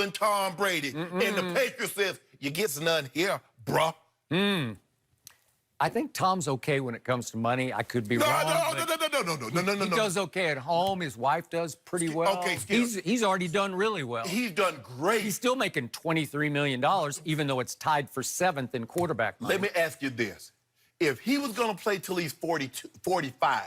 than Tom Brady. And the Patriots says, you get none here, bruh. I think Tom's okay when it comes to money. I could be wrong. No. He does okay at home. His wife does pretty well. Okay, Skip. He's already done really well. He's done great. He's still making $23 million, even though it's tied for 7th in quarterback money. Let me ask you this. If he was going to play till he's 42, 45,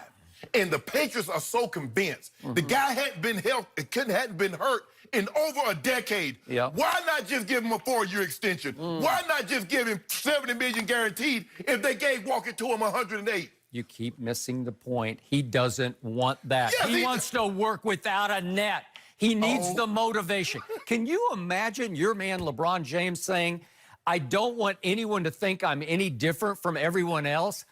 and the Patriots are so convinced the guy hadn't been hurt in over a decade, why not just give him a 4-year extension? Why not just give him $70 million guaranteed if they gave Walker to him 108? You keep missing the point. He doesn't want that. Yes, he wants to work without a net. He needs the motivation. Can you imagine your man LeBron James saying, I don't want anyone to think I'm any different from everyone else?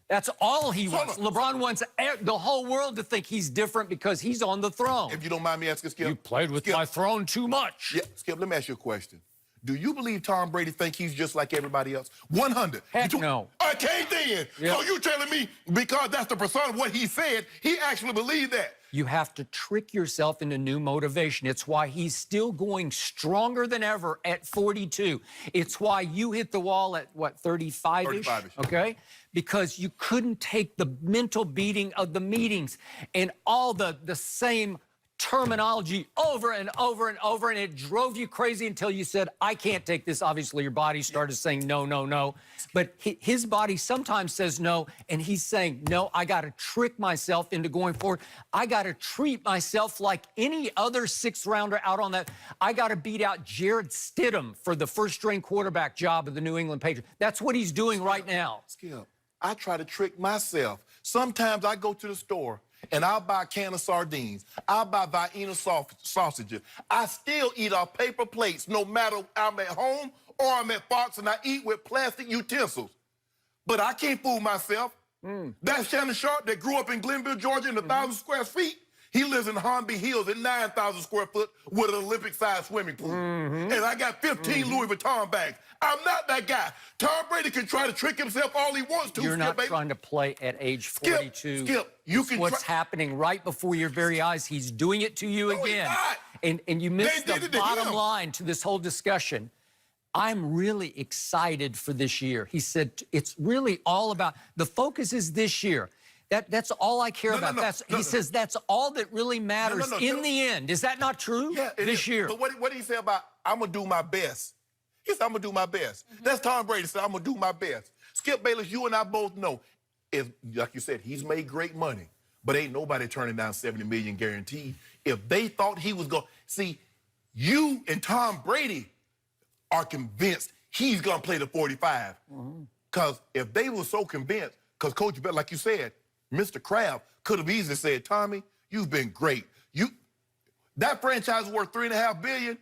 That's all he wants. LeBron wants the whole world to think he's different because he's on the throne. If you don't mind me asking, Skip. You played with my throne too much. Yeah, Skip, let me ask you a question. Do you believe Tom Brady think he's just like everybody else? 100. Heck no. Okay, then. Yep. So you telling me because that's the persona of what he said, he actually believed that? You have to trick yourself into new motivation. It's why he's still going stronger than ever at 42. It's why you hit the wall at, what, 35-ish? 35-ish. Okay? Because you couldn't take the mental beating of the meetings and all the same terminology over and over and over, and it drove you crazy until you said, I can't take this. Obviously, your body started saying no, no, no. But his body sometimes says no, and he's saying, no, I got to trick myself into going forward. I got to treat myself like any other sixth-rounder out on that. I got to beat out Jared Stidham for the first-string quarterback job of the New England Patriots. That's what he's doing right now. Skip, I try to trick myself. Sometimes I go to the store, and I'll buy a can of sardines. I'll buy Vienna sausages. I still eat off paper plates, no matter I'm at home or I'm at Fox, and I eat with plastic utensils. But I can't fool myself. That's Shannon Sharp that grew up in Glenville, Georgia, in 1,000 square feet. He lives in Hornby Hills at 9,000 square foot with an Olympic-sized swimming pool. And I got 15 Louis Vuitton bags. I'm not that guy. Tom Brady can try to trick himself all he wants to. You're not trying to play at age 42. Skip, you can what's happening right before your very eyes. He's doing it to you again. And you missed the bottom line to this whole discussion. I'm really excited for this year. He said it's really all about, the focus is this year. That's all I care about. He says that's all that really matters in the end. Is that not true? Yeah, this year. But what did he say about, I'm going to do my best? He said, I'm going to do my best. That's Tom Brady said, I'm going to do my best. Skip Bayless, you and I both know, if, like you said, he's made great money, but ain't nobody turning down $70 million guaranteed. If they thought he was going to, see, you and Tom Brady are convinced he's going to play the 45. Because if they were so convinced, because Coach Bell, like you said, Mr. Kraft could have easily said, Tommy, you've been great. That franchise is worth $3.5 billion.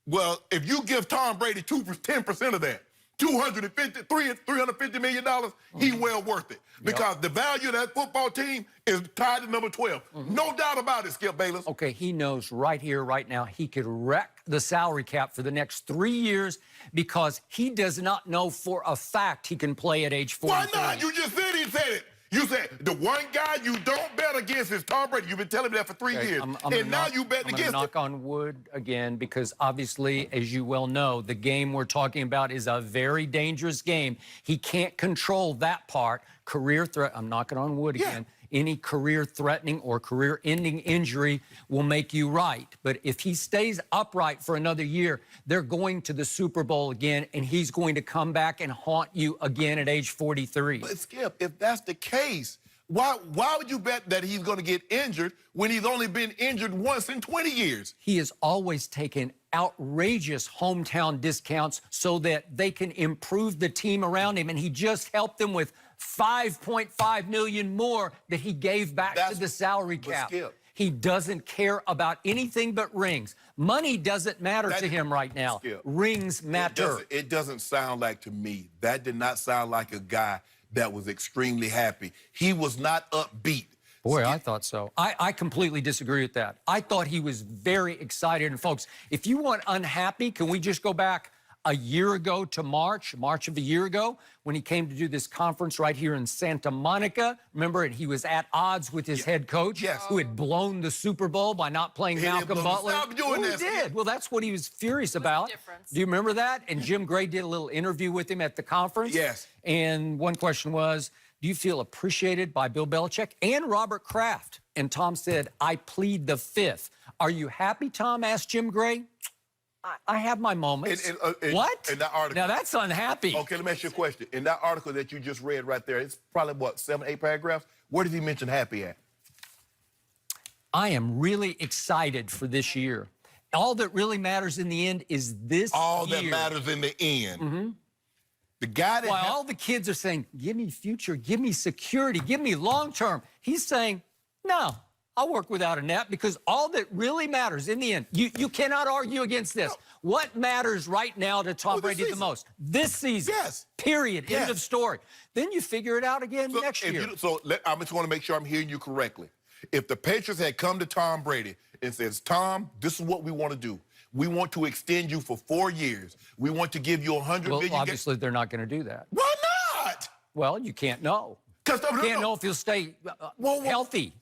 Well, if you give Tom Brady 10% of that, $350 million, he's well worth it. Because the value of that football team is tied to number 12. No doubt about it, Skip Bayless. Okay, he knows right here, right now, he could wreck the salary cap for the next 3 years because he does not know for a fact he can play at age 43. Why not? You just said he said it. You said the one guy you don't bet against is Tom Brady. You've been telling me that for 3 years. And now you betting against him. I'm knock on wood again because obviously, as you well know, the game we're talking about is a very dangerous game. He can't control that part. Career threat. I'm knocking on wood again. Any career-threatening or career-ending injury will make you right. But if he stays upright for another year, they're going to the Super Bowl again, and he's going to come back and haunt you again at age 43. But, Skip, if that's the case, why would you bet that he's going to get injured when he's only been injured once in 20 years? He has always taken outrageous hometown discounts so that they can improve the team around him, and he just helped them with $5.5 million more that he gave back to the salary cap. Skip, he doesn't care about anything but rings. Money doesn't matter to him right now. Skip, rings matter. It doesn't sound like to me. That did not sound like a guy that was extremely happy. He was not upbeat. Boy, I thought so. I completely disagree with that. I thought he was very excited. And folks, if you want unhappy, can we just go back a year ago to March of a year ago, when he came to do this conference right here in Santa Monica. Remember, he was at odds with his head coach, who had blown the Super Bowl by not playing Malcolm Butler. Stop doing He that. did. Well, that's what he was furious about. Do you remember that? And Jim Gray did a little interview with him at the conference. Yes. And one question was, do you feel appreciated by Bill Belichick and Robert Kraft? And Tom said, I plead the fifth. Are you happy, Tom? Asked Jim Gray. I have my moments. What? In that article. Now that's unhappy. Okay, let me ask you a question. In that article that you just read right there, it's probably, what, 7, 8 paragraphs? Where did he mention happy at? I am really excited for this year. All that really matters in the end is this All year. that matters in the end. The guy that... While all the kids are saying, give me future, give me security, give me long-term, he's saying, no, I'll work without a net, because all that really matters in the end, you cannot argue against this. No. What matters right now to Tom Brady the most? This season. Yes. Period. End of story. Then you figure it out again next year. I just want to make sure I'm hearing you correctly. If the Patriots had come to Tom Brady and says, Tom, this is what we want to do. We want to extend you for 4 years. We want to give you $100 million. Well, obviously, they're not going to do that. Why not? Well, you can't know. You can't know if he'll stay healthy.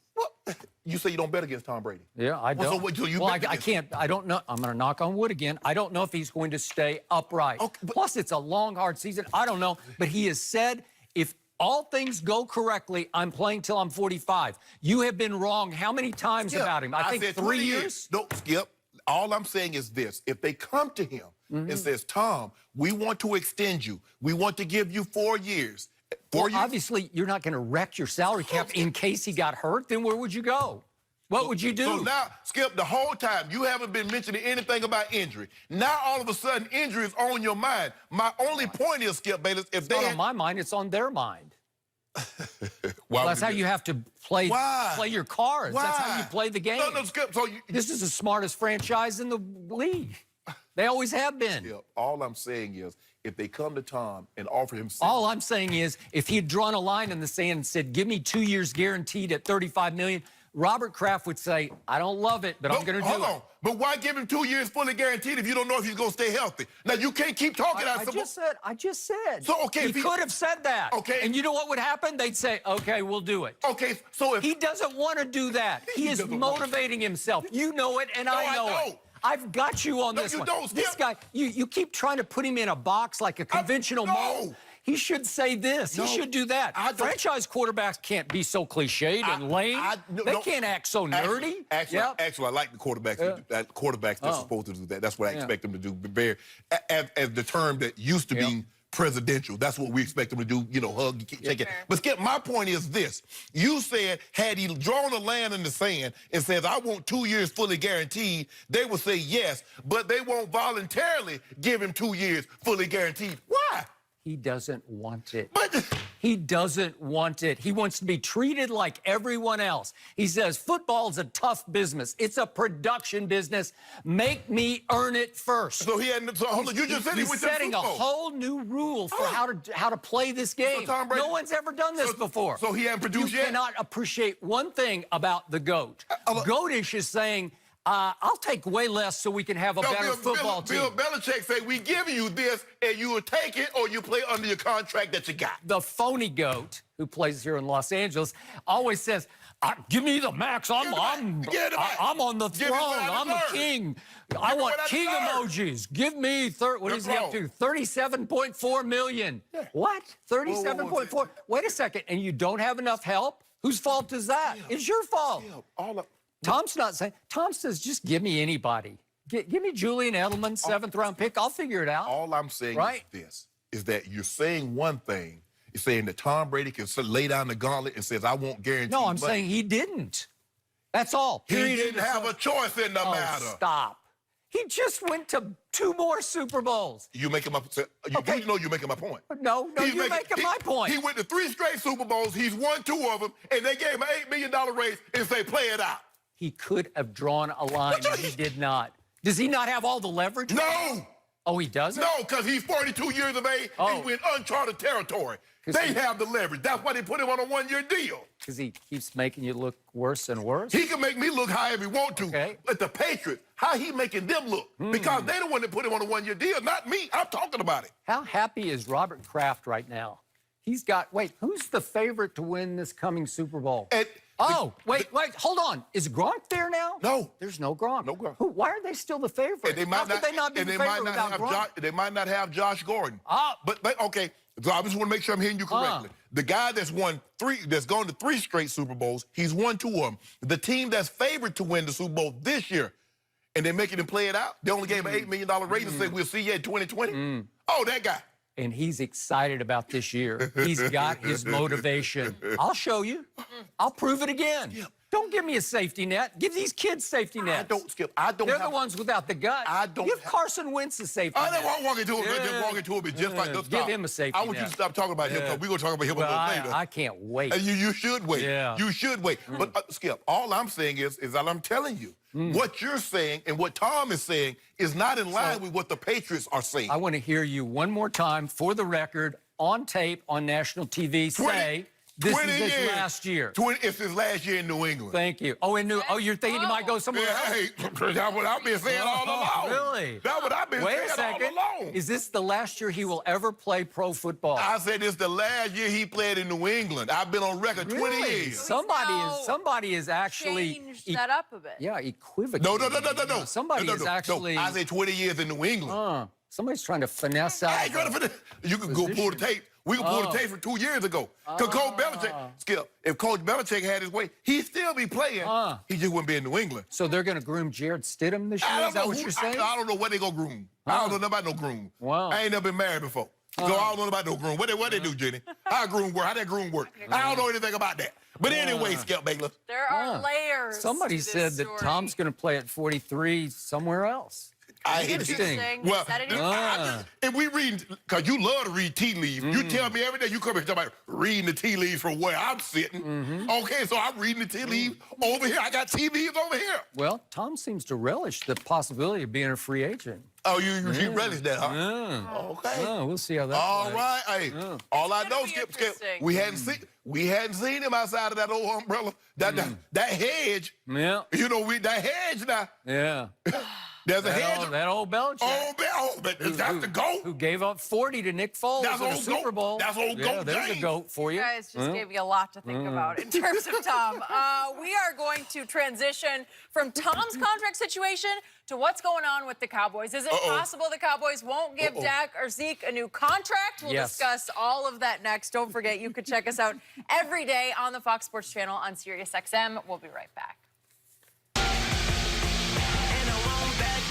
You say you don't bet against Tom Brady. Yeah, I don't. I can't. I don't know. I'm going to knock on wood again. I don't know if he's going to stay upright. Okay, plus, it's a long, hard season. I don't know. But he has said, if all things go correctly, I'm playing till I'm 45. You have been wrong how many times about him? I think 3 years? No, Skip. All I'm saying is this. If they come to him and says, Tom, we want to extend you. We want to give you 4 years. Obviously, you're not going to wreck your salary cap in case he got hurt. Then where would you go? What would you do? So now, Skip, the whole time, you haven't been mentioning anything about injury. Now, all of a sudden, injury is on your mind. My only point is, Skip Bayless, if they... It's not on my mind. It's on their mind. Well, that's how you have to play your cards. Why? That's how you play the game. No, Skip, this is the smartest franchise in the league. They always have been. Skip, all I'm saying is, if they come to Tom and offer him... All I'm saying is, if he had drawn a line in the sand and said, give me 2 years guaranteed at $35 million, Robert Kraft would say, I don't love it, but I'm going to do it. But why give him 2 years fully guaranteed if you don't know if he's going to stay healthy? Now, you can't keep talking out. I just said. So, okay. He could have said that. Okay. And you know what would happen? They'd say, okay, we'll do it. Okay, so if... He doesn't want to do that. He is motivating himself. You know it, and I know it. I've got you on this one. This guy, you keep trying to put him in a box like a conventional mold. He should say this. He should do that. Franchise quarterbacks can't be so cliched and lame. They can't act so nerdy. Actually, I like the quarterbacks. Quarterbacks that's supposed to do that. That's what I expect them to do. As the term that used to be presidential. That's what we expect them to do, hug, shake it. But Skip, my point is this. You said, had he drawn a line in the sand and says, I want 2 years fully guaranteed, they would say yes, but they won't voluntarily give him 2 years fully guaranteed. Why? He doesn't want it. But he doesn't want it. He wants to be treated like everyone else. He says, football's a tough business. It's a production business. Make me earn it first. So he had, hold on, you just said he went to the setting a whole new rule for how to play this game. So Tom Brady, no one's ever done this before. So he hadn't produced yet? You cannot appreciate one thing about the GOAT. Goatish is saying, I'll take way less so we can have a better football team. Bill Belichick say, we give you this, and you will take it, or you play under your contract that you got. The phony GOAT, who plays here in Los Angeles, always says, give me the max. I'm on the throne. I'm the king. I want king emojis. Give me, what is he up to? $37.4 million. Yeah. What? 37.4? Wait a second. And you don't have enough help? Whose fault is that? It's your fault. Tom's not saying. Tom says, just give me anybody. Give me Julian Edelman, 7th round pick. I'll figure it out. All I'm saying is this, is that you're saying one thing. You're saying that Tom Brady can lay down the gauntlet and says, I won't guarantee. No, I'm saying he didn't. That's all. He didn't have a choice in the matter. Stop. He just went to 2 more Super Bowls. You making my you know you're making my point. No, you're making my point. He went to 3 straight Super Bowls. He's won 2 of them, and they gave him an $8 million raise and say, play it out. He could have drawn a line, and he did not. Does he not have all the leverage? No. Oh, he doesn't? No, because he's 42 years of age and we're in uncharted territory. They have the leverage. That's why they put him on a one-year deal. Because he keeps making you look worse and worse? He can make me look however he want to. Okay. But the Patriots, how he making them look? Because they the one that put him on a one-year deal, not me. I'm talking about it. How happy is Robert Kraft right now? He's got, wait, who's the favorite to win this coming Super Bowl? Wait, hold on. Is Gronk there now? No. There's no Gronk. No Gronk. Why are they still the favorite? How could they not be the favorite without Gronk? They might not have Josh Gordon. But okay, so I just want to make sure I'm hearing you correctly. The guy that's that's gone to 3 straight Super Bowls, he's won 2 of them. The team that's favored to win the Super Bowl this year, and they're making him play it out, they only gave him an $8 million raise and said, we'll see you in 2020. Oh, that guy. And he's excited about this year. He's got his motivation. I'll show you. I'll prove it again. Yeah. Don't give me a safety net. Give these kids safety nets. I don't, Skip. I don't. They're the ones without the guts. Give Carson Wentz a safety net. I don't walk into him. Just walk into him. It's just like this. Give him a safety net. I want you to stop talking about him because we're going to talk about him a little later. I can't wait. And you should wait. Yeah. You should wait. But Skip, all I'm saying is that I'm telling you, what you're saying and what Tom is saying is not in line with what the Patriots are saying. I want to hear you one more time, for the record, on tape, on national TV, say this is his last year. It's his last year in New England. Thank you. Oh, you're thinking he might go somewhere else? Hey, that's what I've been saying all along. Really? That's what I've been saying all along. Is this the last year he will ever play pro football? I said it's the last year he played in New England. I've been on record 20 years. Somebody is actually changed that up a bit. Yeah, equivocating. No. Somebody is actually. I say 20 years in New England. Somebody's trying to finesse out. You can go pull the tape. We can pull the tape from 2 years ago. Because Coach Belichick, Skip, if Coach Belichick had his way, he'd still be playing. He just wouldn't be in New England. So they're going to groom Jared Stidham this year? Is that what you're saying? I don't know what they're going to groom. I don't know nothing about no groom. Wow. I ain't never been married before. So I don't know about no groom. What they do, Jenny? How that groom work? I don't know anything about that. But anyway, Skip Bayless. There are layers. Somebody to this said that story. Tom's going to play at 43 somewhere else. Interesting. Well, Said it if we read, because you love to read tea leaves, you tell me every day you come here and talk about reading the tea leaves from where I'm sitting. Okay, so I'm reading the tea leaves over here. I got tea leaves over here. Well, Tom seems to relish the possibility of being a free agent. Oh, you relish that, huh? Yeah. Okay. Oh, we'll see how that All plays. right. Hey, all I know, Skip, we hadn't seen him outside of that old umbrella. That hedge. Yeah. You know, that hedge now. Yeah. There's a hedge. That old Belichick. But that's the GOAT. Who gave up 40 to Nick Foles in the Super Bowl. That's old GOAT. There's a GOAT for you. You guys just gave me a lot to think about in terms of Tom. We are going to transition from Tom's contract situation to what's going on with the Cowboys. Is it possible the Cowboys won't give Dak or Zeke a new contract? We'll discuss all of that next. Don't forget, you can check us out every day on the Fox Sports channel on SiriusXM. We'll be right back.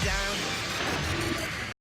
Down.